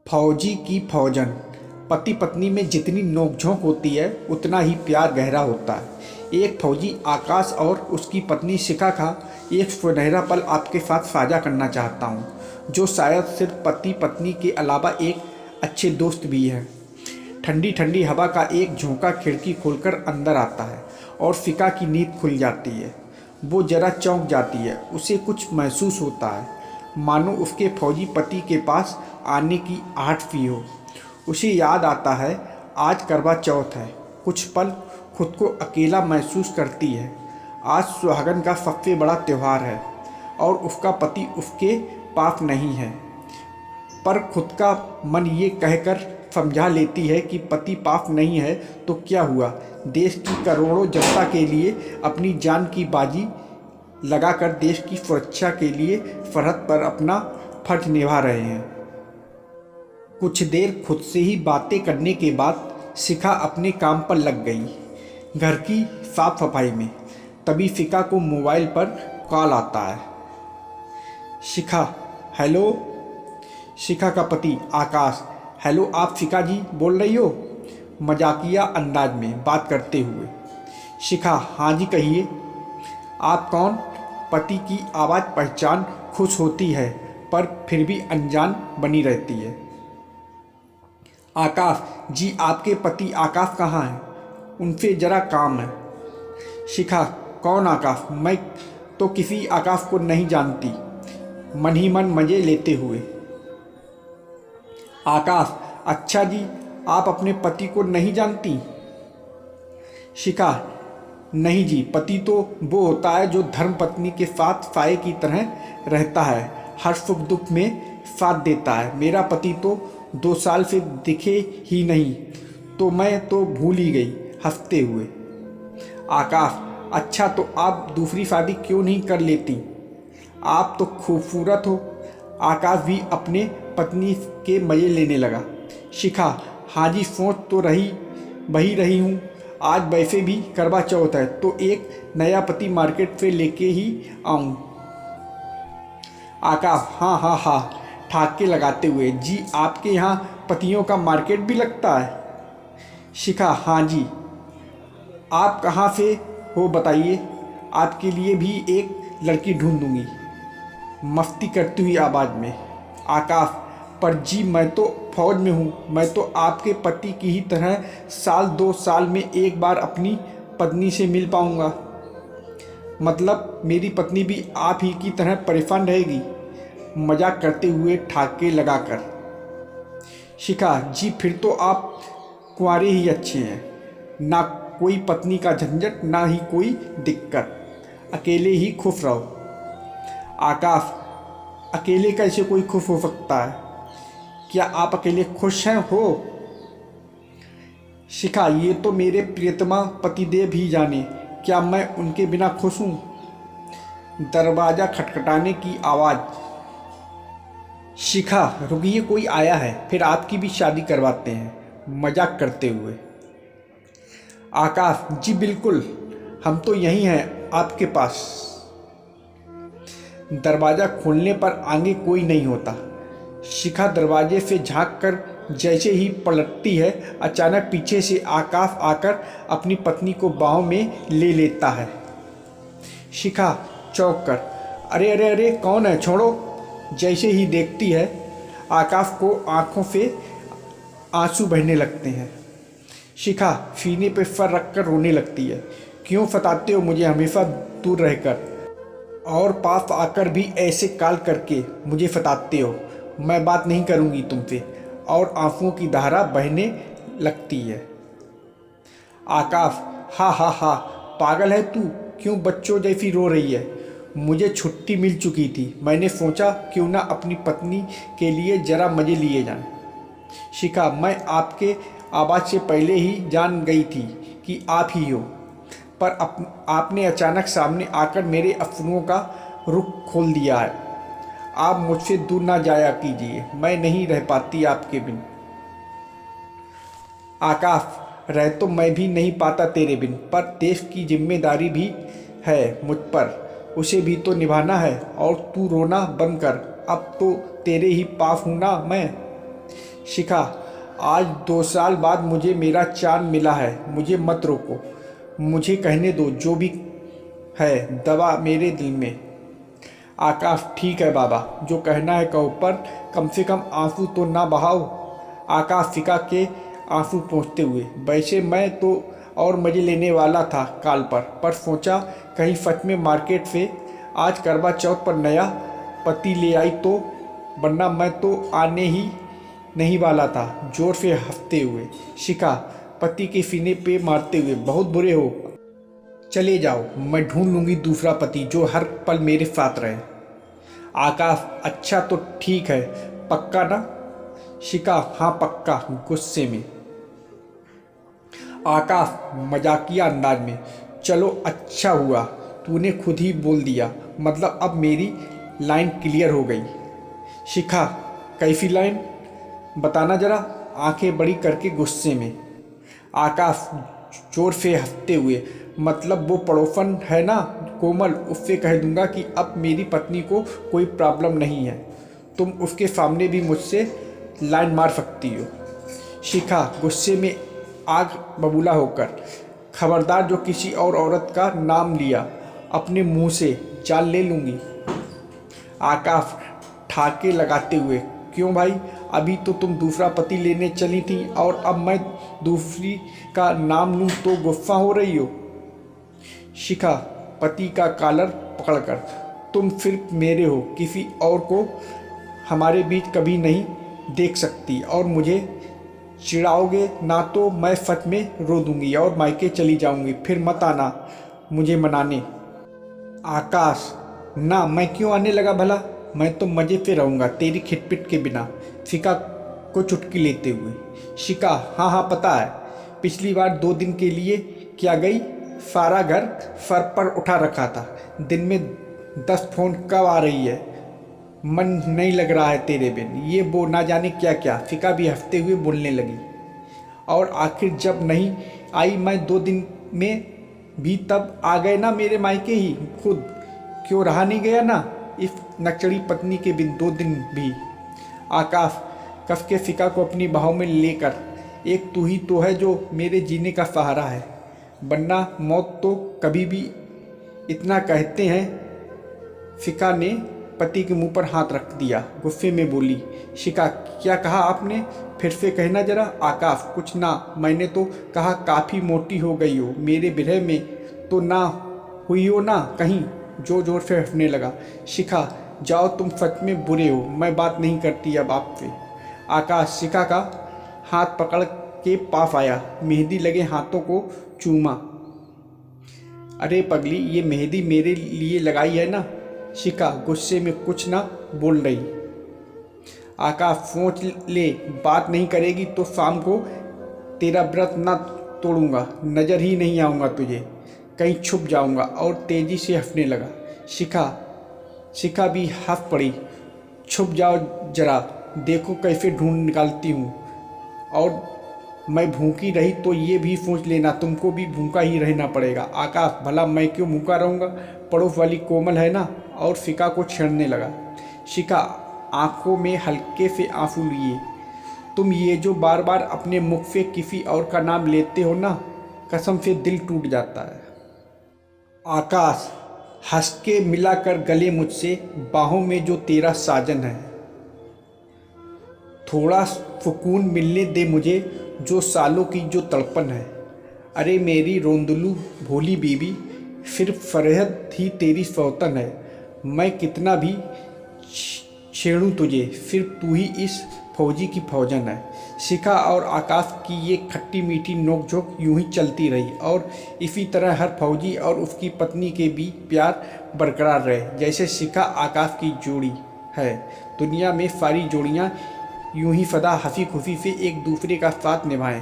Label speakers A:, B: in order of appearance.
A: फौजी की फौजन। पति पत्नी में जितनी नोकझोंक होती है उतना ही प्यार गहरा होता है। एक फौजी आकाश और उसकी पत्नी शिखा का एक सुनहरा पल आपके साथ साझा करना चाहता हूँ, जो शायद सिर्फ पति पत्नी के अलावा एक अच्छे दोस्त भी है। ठंडी ठंडी हवा का एक झोंका खिड़की खोलकर अंदर आता है और शिखा की नींद खुल जाती है। वो जरा चौंक जाती है। उसे कुछ महसूस होता है, मानो उसके फौजी पति के पास आने की आहट सी हो। उसे याद आता है आज करवा चौथ है। कुछ पल खुद को अकेला महसूस करती है। आज सुहागन का सबसे बड़ा त्यौहार है और उसका पति उसके पास नहीं है, पर खुद का मन ये कहकर समझा लेती है कि पति पास नहीं है तो क्या हुआ, देश की करोड़ों जनता के लिए अपनी जान की बाजी लगाकर देश की सुरक्षा के लिए सरहद पर अपना फर्ज निभा रहे हैं। कुछ देर खुद से ही बातें करने के बाद शिखा अपने काम पर लग गई, घर की साफ सफाई में। तभी शिखा को मोबाइल पर कॉल आता है। शिखा, हेलो। शिखा का पति आकाश, हेलो, आप शिखा जी बोल रही हो? मजाकिया अंदाज में बात करते हुए। शिखा, हाँ जी कहिए। आप कौन? पति की आवाज़ पहचान खुश होती है पर फिर भी अनजान बनी रहती है। आकाश जी, आपके पति आकाश कहाँ हैं? उनसे ज़रा काम है। शिखा, कौन आकाश? मैं तो किसी आकाश को नहीं जानती। मन ही मन मज़े लेते हुए। आकाश, अच्छा जी, आप अपने पति को नहीं जानती? शिखा, नहीं जी, पति तो वो होता है जो धर्म पत्नी के साथ साये की तरह रहता है, हर सुख दुख में साथ देता है। मेरा पति तो 2 साल से दिखे ही नहीं, तो मैं तो भूल ही गई, हंसते हुए। आकाश, अच्छा तो आप दूसरी शादी क्यों नहीं कर लेती? आप तो खूबसूरत हो। आकाश भी अपने पत्नी के मज़े लेने लगा। शिखा, हाँ जी, सोच तो वही रही हूँ। आज वैसे भी करवा चौथ है तो एक नया पति मार्केट से लेके ही आऊँ। आकाश, हाँ हाँ हाँ, ठाके लगाते हुए, जी आपके यहाँ पतियों का मार्केट भी लगता है? शिखा, हाँ जी। आप कहाँ से हो बताइए, आपके लिए भी एक लड़की ढूंढ दूँगी, मस्ती करती हुई आवाज़ में। आकाश, पर जी मैं तो फौज में हूँ। मैं तो आपके पति की ही तरह साल 2 साल में एक बार अपनी पत्नी से मिल पाऊँगा। मतलब मेरी पत्नी भी आप ही की तरह परेशान रहेगी? मजाक करते हुए ठाके लगाकर। शिखा, जी फिर तो आप कुंवारे ही अच्छे हैं, ना कोई पत्नी का झंझट, ना ही कोई दिक्कत, अकेले ही खुश रहो। आकाश, अकेले कैसे कोई खुश हो सकता है? क्या आप अकेले खुश हैं हो? शिखा, ये तो मेरे प्रियतमा पतिदेव ही जाने, क्या मैं उनके बिना खुश हूँ? दरवाज़ा खटखटाने की आवाज़। शिखा, रुकिए, कोई आया है, फिर आपकी भी शादी करवाते हैं, मजाक करते हुए। आकाश, जी बिल्कुल, हम तो यहीं हैं आपके पास। दरवाज़ा खोलने पर आगे कोई नहीं होता। शिखा दरवाजे से झांककर जैसे ही पलटती है, अचानक पीछे से आकाश आकर अपनी पत्नी को बाहों में ले लेता है। शिखा चौंक कर, अरे अरे अरे, कौन है, छोड़ो। जैसे ही देखती है, आकाश को आंखों से आंसू बहने लगते हैं। शिखा सीने पे सर रखकर रोने लगती है। क्यों सताते हो मुझे हमेशा दूर रहकर, और पास आकर भी ऐसे काल करके मुझे सताते हो? मैं बात नहीं करूंगी तुमसे, और आंसुओं की धारा बहने लगती है। आकाश, हा हा हा, पागल है तू, क्यों बच्चों जैसी रो रही है? मुझे छुट्टी मिल चुकी थी, मैंने सोचा क्यों ना अपनी पत्नी के लिए ज़रा मज़े लिए जाएं। शिखा, मैं आपके आवाज़ से पहले ही जान गई थी कि आप ही हो, पर आपने अचानक सामने आकर मेरे अफसरों का रुख खोल दिया है। आप मुझसे दूर ना जाया कीजिए, मैं नहीं रह पाती आपके बिन। आकाश, रह तो मैं भी नहीं पाता तेरे बिन, पर देश की जिम्मेदारी भी है मुझ पर, उसे भी तो निभाना है। और तू रोना बंद कर, अब तो तेरे ही पास हूँ ना मैं। शिखा, आज 2 साल बाद मुझे मेरा चांद मिला है, मुझे मत रोको, मुझे कहने दो जो भी है दवा मेरे दिल में। आकाश, ठीक है बाबा, जो कहना है कहो, पर कम से कम आंसू तो ना बहाओ। आकाश शिखा के आंसू पोंछते हुए, वैसे मैं तो और मज़े लेने वाला था काल पर सोचा कहीं सच में मार्केट से आज करवा चौथ पर नया पति ले आई तो, वरना मैं तो आने ही नहीं वाला था। जोर से हंसते हुए शिखा पति के सीने पे मारते हुए, बहुत बुरे हो, चले जाओ, मैं ढूंढ लूँगी दूसरा पति जो हर पल मेरे साथ रहे। आकाश, अच्छा तो ठीक है, पक्का ना? शिखा, हाँ पक्का, गुस्से में। आकाश मजाकिया अंदाज में, चलो अच्छा हुआ तूने खुद ही बोल दिया, मतलब अब मेरी लाइन क्लियर हो गई। शिखा, कैसी लाइन, बताना जरा, आंखें बड़ी करके गुस्से में। आकाश जोर से हंसते हुए, मतलब वो पड़ोसन है ना कोमल, उससे कह दूंगा कि अब मेरी पत्नी को कोई प्रॉब्लम नहीं है, तुम उसके सामने भी मुझसे लाइन मार सकती हो। शिखा गुस्से में आग बबूला होकर, खबरदार जो किसी और औरत का नाम लिया अपने मुंह से जान ले लूँगी। आकाश ठाके लगाते हुए, क्यों भाई, अभी तो तुम दूसरा पति लेने चली थी और अब मैं दूसरी का नाम लूँ तो गुस्सा हो रही हो। शिखा पति का कॉलर पकड़कर, तुम सिर्फ मेरे हो, किसी और को हमारे बीच कभी नहीं देख सकती, और मुझे चिढ़ाओगे ना तो मैं सच में रो दूंगी और मायके चली जाऊंगी, फिर मत आना मुझे मनाने। आकाश, ना मैं क्यों आने लगा भला, मैं तो मज़े से रहूँगा तेरी खिटपिट के बिना। शिखा को चुटकी लेते हुए, शिखा, हाँ हाँ पता है, पिछली बार 2 दिन के लिए क्या गई, सारा घर सर पर उठा रखा था, दिन में 10 फ़ोन कब आ रही है, मन नहीं लग रहा है तेरे बिन, ये वो ना जाने क्या क्या। शिखा भी हंसते हुए बोलने लगी, और आखिर जब नहीं आई मैं 2 दिन में भी, तब आ गए ना मेरे मायके ही खुद, क्यों रहा नहीं गया ना इस नकचड़ी पत्नी के बिन 2 दिन भी। आकाश कस के शिखा को अपनी बाहों में लेकर, एक तू ही तो है जो मेरे जीने का सहारा है, वरना मौत तो कभी भी, इतना कहते हैं। शिखा ने पति के मुंह पर हाथ रख दिया, गुस्से में बोली। शिखा, क्या कहा आपने, फिर से कहना जरा। आकाश, कुछ ना, मैंने तो कहा काफ़ी मोटी हो गई हो, मेरे विरह में तो ना हुई हो ना कहीं। जोर जोर से हंसने लगा। शिखा, जाओ, तुम सच में बुरे हो, मैं बात नहीं करती अब आपसे। आकाश शिखा का हाथ पकड़ के पास आया, मेहंदी लगे हाथों को चूमा। अरे पगली, ये मेहंदी मेरे लिए लगाई है ना। शिखा गुस्से में कुछ ना बोल रही। आकाश, सोच ले, बात नहीं करेगी तो शाम को तेरा व्रत ना तोड़ूंगा, नज़र ही नहीं आऊँगा तुझे, कहीं छुप जाऊंगा। और तेजी से हंसने लगा। शिखा भी हंस पड़ी। छुप जाओ जरा, देखो कैसे ढूंढ निकालती हूँ, और मैं भूखी रही तो ये भी सोच लेना तुमको भी भूखा ही रहना पड़ेगा। आकाश, भला मैं क्यों भूखा रहूँगा, पड़ोस वाली कोमल है ना। और शिखा को छेड़ने लगा। शिखा आंखों में हल्के से आंसू लिए, तुम ये जो बार बार अपने मुख से किसी और का नाम लेते हो ना, कसम से दिल टूट जाता है। आकाश हंस के मिलाकर गले मुझसे, बाहों में जो तेरा साजन है, थोड़ा सुकून मिलने दे मुझे, जो सालों की जो तड़पन है। अरे मेरी रोंदलू भोली बीबी, सिर्फ फरहद ही तेरी सौतन है, मैं कितना भी छेड़ूं तुझे, सिर्फ तू ही इस फौजी की फौजन है। शिखा और आकाश की ये खट्टी मीठी नोकझोंक यूं ही चलती रही, और इसी तरह हर फौजी और उसकी पत्नी के बीच प्यार बरकरार रहे, जैसे शिखा आकाश की जोड़ी है। दुनिया में सारी जोड़ियां यूं ही सदा हंसी खुशी से एक दूसरे का साथ निभाएं।